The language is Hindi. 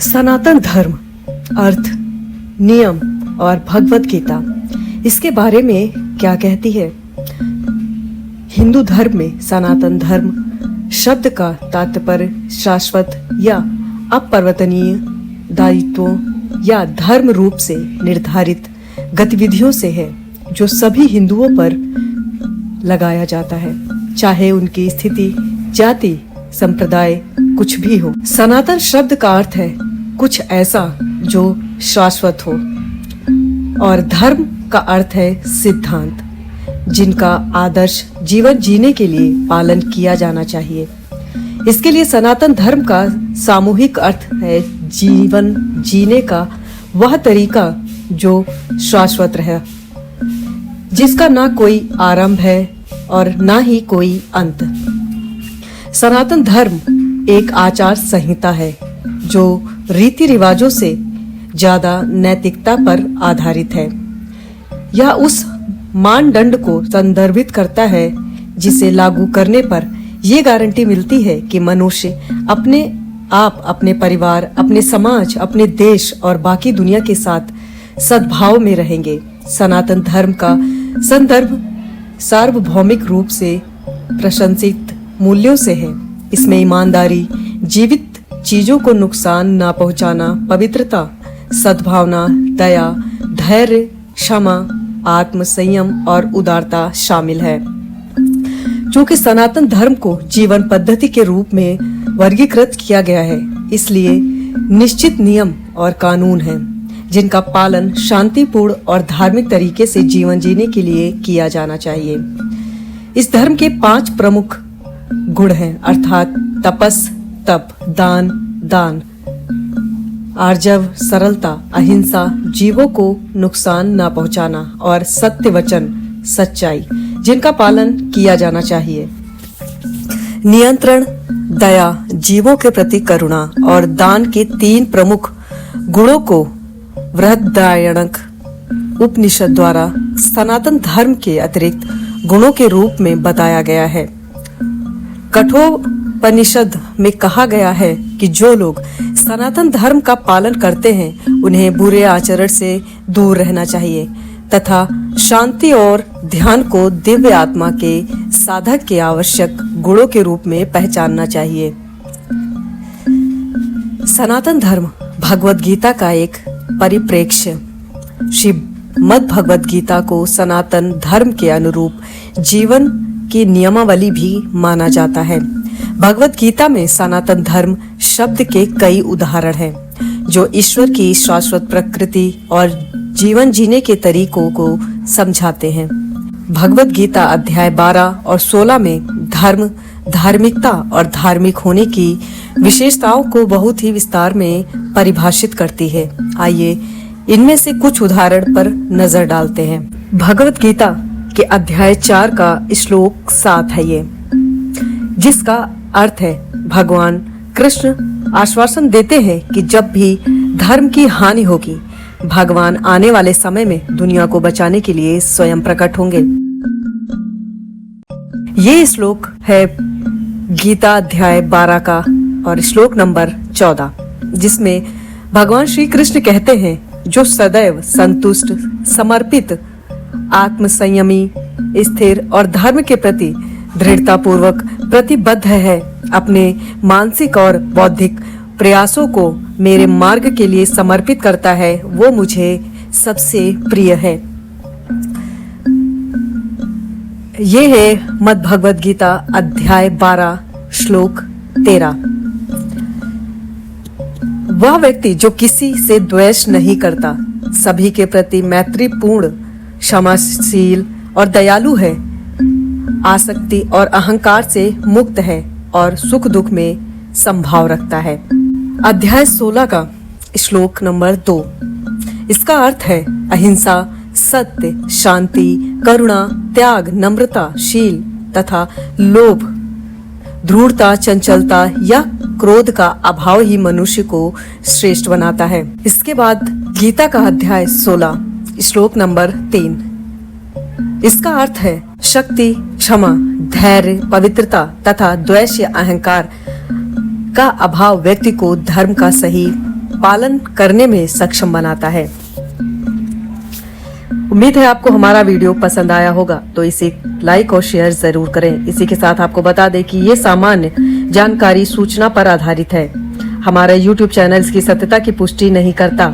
सनातन धर्म, अर्थ, नियम और भगवत गीता, इसके बारे में क्या कहती है? हिंदू धर्म में सनातन धर्म शब्द का तात्पर्य शाश्वत या अपरिवर्तनीय दायित्वों या धर्म रूप से निर्धारित गतिविधियों से है, जो सभी हिंदुओं पर लगाया जाता है, चाहे उनकी स्थिति, जाति, संप्रदाय कुछ भी हो। सनातन शब्द का अर्थ है कुछ ऐसा जो शाश्वत हो, और धर्म का अर्थ है सिद्धांत, जिनका आदर्श जीवन जीने के लिए पालन किया जाना चाहिए। इसके लिए सनातन धर्म का सामूहिक अर्थ है जीवन जीने का वह तरीका जो शाश्वत रहे, जिसका ना कोई आरंभ है और ना ही कोई अंत। सनातन धर्म एक आचार संहिता है जो रीति रिवाजों से ज्यादा नैतिकता पर आधारित है। यह उस मानदंड को संदर्भित करता है जिसे लागू करने पर यह गारंटी मिलती है कि मनुष्य अपने आप, अपने परिवार, अपने समाज, अपने देश और बाकी दुनिया के साथ सद्भाव में रहेंगे। सनातन धर्म का संदर्भ सार्वभौमिक रूप से प्रशंसित मूल्यों से है। इसमें ईमानदारी, जीवित चीजों को नुकसान न पहुंचाना, पवित्रता, सद्भावना, दया, धैर्य, क्षमा, आत्म संयम और उदारता शामिल है। चूंकि सनातन धर्म को जीवन पद्धति के रूप में वर्गीकृत किया गया है, इसलिए निश्चित नियम और कानून हैं, जिनका पालन शांतिपूर्ण और धार्मिक तरीके से जीवन जीने के लिए किया जाना चाहिए। इस धर्म के 5 प्रमुख गुण हैं, अर्थात तपस, तप, दान, दान, आर्जव, सरलता, अहिंसा, जीवों को नुकसान न पहुंचाना और सत्य वचन, सच्चाई, जिनका पालन किया जाना चाहिए। नियंत्रण, दया, जीवों के प्रति करुणा और दान के 3 प्रमुख गुणों को बृहदारण्यक उपनिषद द्वारा सनातन धर्म के अतिरिक्त गुणों के रूप में बताया गया है। कठोपनिषद में कहा गया है कि जो लोग सनातन धर्म का पालन करते हैं उन्हें बुरे आचरण से दूर रहना चाहिए तथा शांति और ध्यान को दिव्य आत्मा के साधक के आवश्यक गुणों के रूप में पहचानना चाहिए। सनातन धर्म भगवत गीता का एक परिप्रेक्ष्य। श्रीमद् भगवत गीता को सनातन धर्म के अनुरूप जीवन की नियमावली भी माना जाता है। भगवत गीता में सनातन धर्म शब्द के कई उदाहरण हैं, जो ईश्वर की शाश्वत प्रकृति और जीवन जीने के तरीकों को समझाते हैं। भगवत गीता अध्याय 12 और 16 में धर्म, धार्मिकता और धार्मिक होने की विशेषताओं को बहुत ही विस्तार में परिभाषित करती है। आइए इनमें से कुछ उदाहरण पर नजर डालते हैं। भगवत गीता के अध्याय 4 का श्लोक 7 है ये, जिसका अर्थ है भगवान कृष्ण आश्वासन देते हैं कि जब भी धर्म की हानि होगी, भगवान आने वाले समय में दुनिया को बचाने के लिए स्वयं प्रकट होंगे। ये श्लोक है गीता अध्याय 12 का और श्लोक नंबर 14, जिसमें भगवान श्री कृष्ण कहते हैं, जो सदैव संतुष्ट, समर्पित, आत्मसंयमी, स्थिर और धर्म के प्रति दृढ़ता पूर्वक प्रतिबद्ध है, अपने मानसिक और बौद्धिक प्रयासों को मेरे मार्ग के लिए समर्पित करता है, वो मुझे सबसे प्रिय है। ये है मद् भगवत गीता अध्याय 12 श्लोक 13। वह व्यक्ति जो किसी से द्वेष नहीं करता, सभी के प्रति मैत्रीपूर्ण, क्षमाशील और दयालु है, आसक्ति और अहंकार से मुक्त है और सुख दुख में संभाव रखता है। अध्याय 16 का श्लोक नंबर 2, इसका अर्थ है अहिंसा, सत्य, शांति, करुणा, त्याग, नम्रता, शील तथा लोभ, ध्रुवता, चंचलता या क्रोध का अभाव ही मनुष्य को श्रेष्ठ बनाता है। इसके बाद गीता का अध्याय 16 श्लोक नंबर 3, इसका अर्थ है शक्ति, क्षमा, धैर्य, पवित्रता तथा द्वेष या अहंकार का अभाव व्यक्ति को धर्म का सही पालन करने में सक्षम बनाता है। उम्मीद है आपको हमारा वीडियो पसंद आया होगा, तो इसे लाइक और शेयर जरूर करें। इसी के साथ आपको बता दें कि ये सामान्य जानकारी सूचना पर आधारित है। हमारा YouTube चैनल इसकी सत्यता की पुष्टि नहीं करता।